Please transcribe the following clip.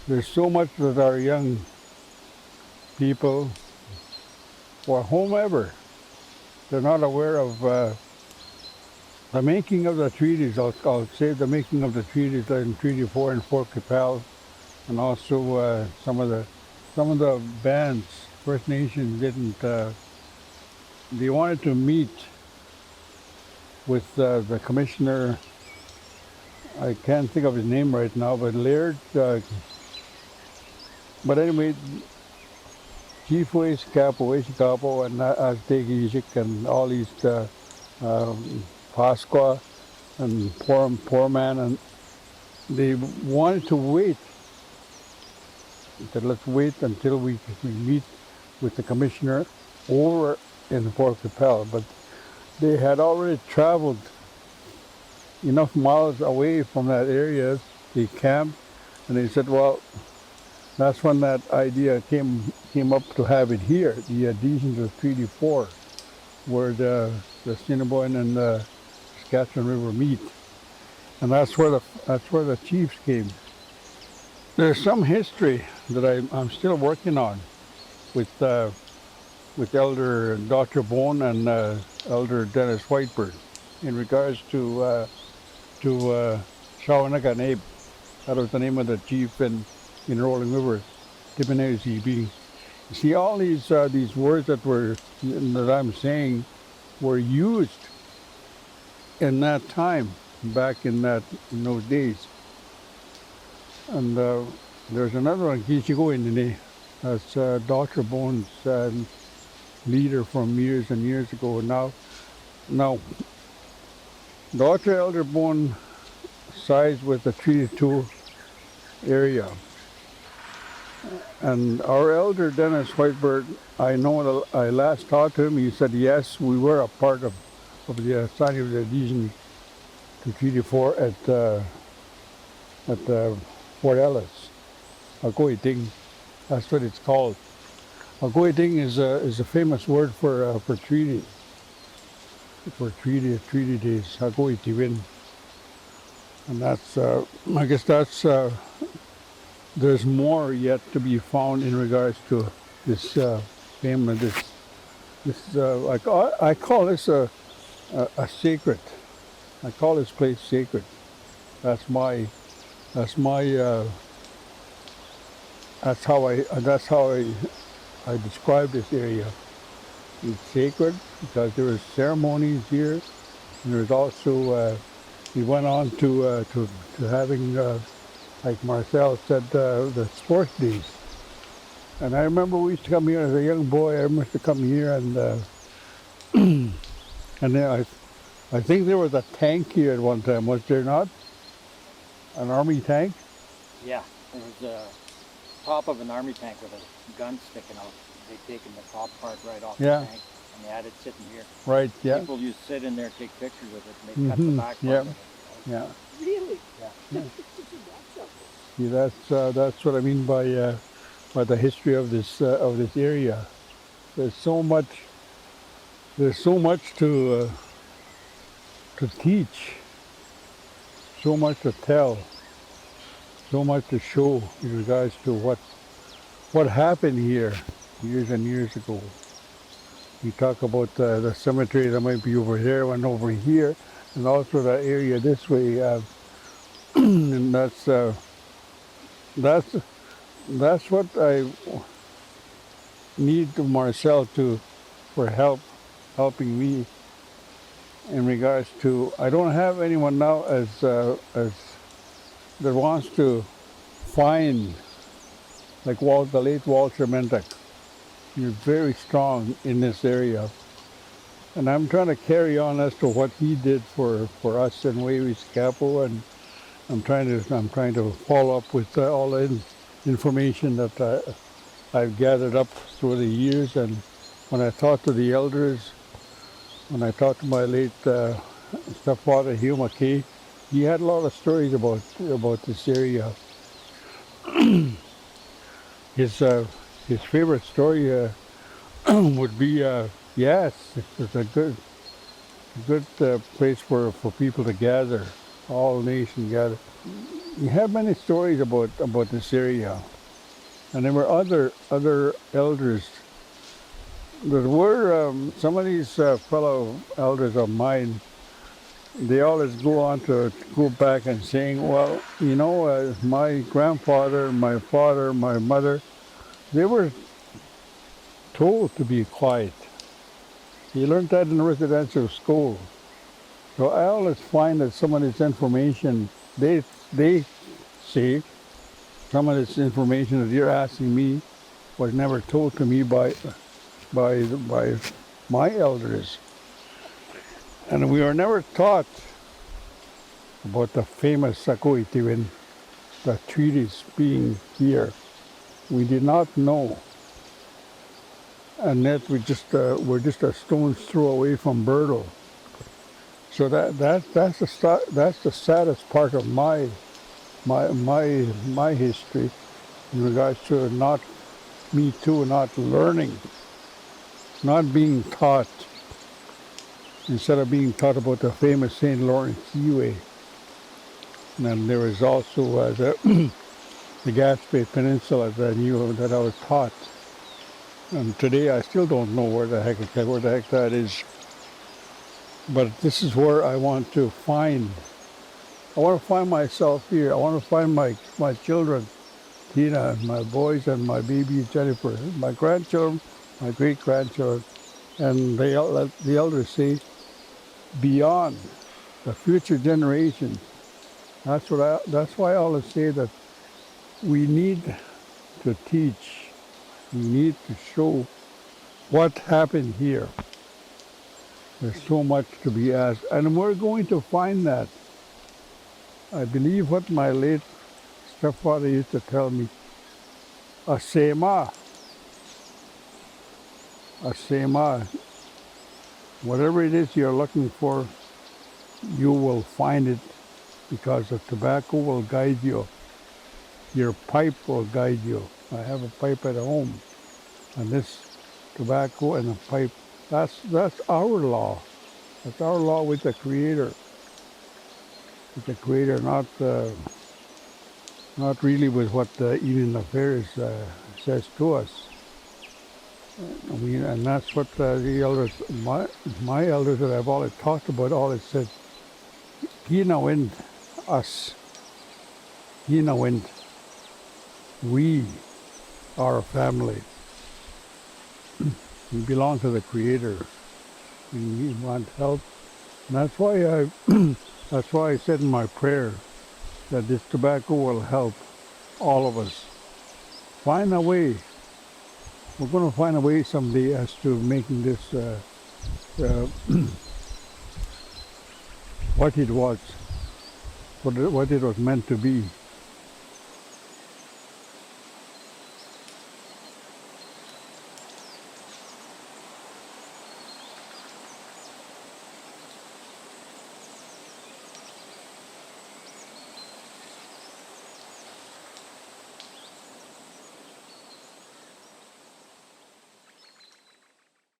there's so much that our young people, or whomever, they're not aware of the making of the treaties. I'll say the making of the treaties in Treaty 4 and Fort Capel, and also some of the bands, First Nations didn't. They wanted to meet with the commissioner. I can't think of his name right now, but Laird. But anyway, Chief Waywayseecappo, and Aztec and all these Pasqua and Poor Man, and they wanted to wait. They said, let's wait until we meet with the commissioner over in Fort Capel. But they had already traveled enough miles away from that area. They camped, and they said, well, that's when that idea came up to have it here, the adhesion to Treaty 4, where the Assiniboine and the Saskatchewan River meet, and that's where the chiefs came. There's some history that I'm still working on with Elder Dr. Bone and Elder Dennis Whitebird in regards to Shawanaga Nabe. That was the name of the chief in Rolling River, Tipanesi being. You see, all these words that I'm saying were used in that time, back in those days. And there's another one, Kishigo. That's Dr. Bone's leader from years and years ago. Now, Dr. Elder Bone sides with the Treaty 2 area. And our elder Dennis Whitebird, I know I last talked to him, he said yes, we were a part of the signing of the adhesion to Treaty 4 at Fort Ellice, Agoiting. That's what it's called. Agoiting is a famous word for treaty days. Agoitivin, and that's I guess that's. There's more yet to be found in regards to this famous, I call this a sacred. I call this place sacred. That's how I describe this area. It's sacred because there was ceremonies here, and there's also we went on to having. Like Marcel said, the sports days. And I remember we used to come here as a young boy. I used to come here, and and then I think there was a tank here at one time, was there not? An army tank? Yeah, there was a top of an army tank with a gun sticking out. They'd taken the top part right off the tank, and they had it sitting here. Right, yeah. People used to sit in there, take pictures with it, and they cut the back part of it. Yeah. Really? Yeah. See, that's what I mean by the history of this area. There's so much to teach, so much to tell, so much to show in regards to what happened here years and years ago. We talk about the cemetery that might be over there and over here, and also the area this way, and that's what I need to Marcel for helping me in regards to. I don't have anyone now as that wants to find like the late Walter Mentek. He's very strong in this area, and I'm trying to carry on as to what he did for us in Waywayseecappo, and I'm trying to follow up with all the information that I've gathered up through the years. And when I talked to the elders, when I talked to my late stepfather Hugh McKay, he had a lot of stories about this area. His favorite story would be yes, it's a good place for people to gather. All nations gather. we have many stories about this area, and there were other elders. There were some of these fellow elders of mine. They always go back and saying, well, you know, my grandfather, my father, my mother, they were told to be quiet. You learned that in residential school. So I always find that some of this information, they say, some of this information that you're asking me was never told to me by my elders. And we were never taught about the famous Sakoitiwin, the treaties being here. We did not know. And yet we're just a stone's throw away from Birtle. So that's the saddest part of my history in regards to not learning, not being taught, instead of being taught about the famous St. Lawrence Seaway. And there was also the Gaspé Peninsula that I was taught. And today I still don't know where the heck that is. But this is where I want to find. I want to find myself here. I want to find my children, Tina, and my boys, and my baby Jennifer, my grandchildren, my great-grandchildren. And the elders say, beyond the future generations. That's why I always say that we need to teach. We need to show what happened here. There's so much to be asked, and we're going to find that. I believe what my late stepfather used to tell me, a sema, whatever it is you're looking for, you will find it, because the tobacco will guide you. Your pipe will guide you. I have a pipe at home, and this tobacco and the pipe, that's our law. That's our law with the Creator. With the Creator, not really with what Eden Affairs says to us. And that's what the elders, my elders that I've always talked about, always said, Hina wind, us. Hina wind. We are a family. We belong to the Creator. We want help. And that's why I said in my prayer that this tobacco will help all of us. Find a way. We're going to find a way someday as to making this what it was meant to be.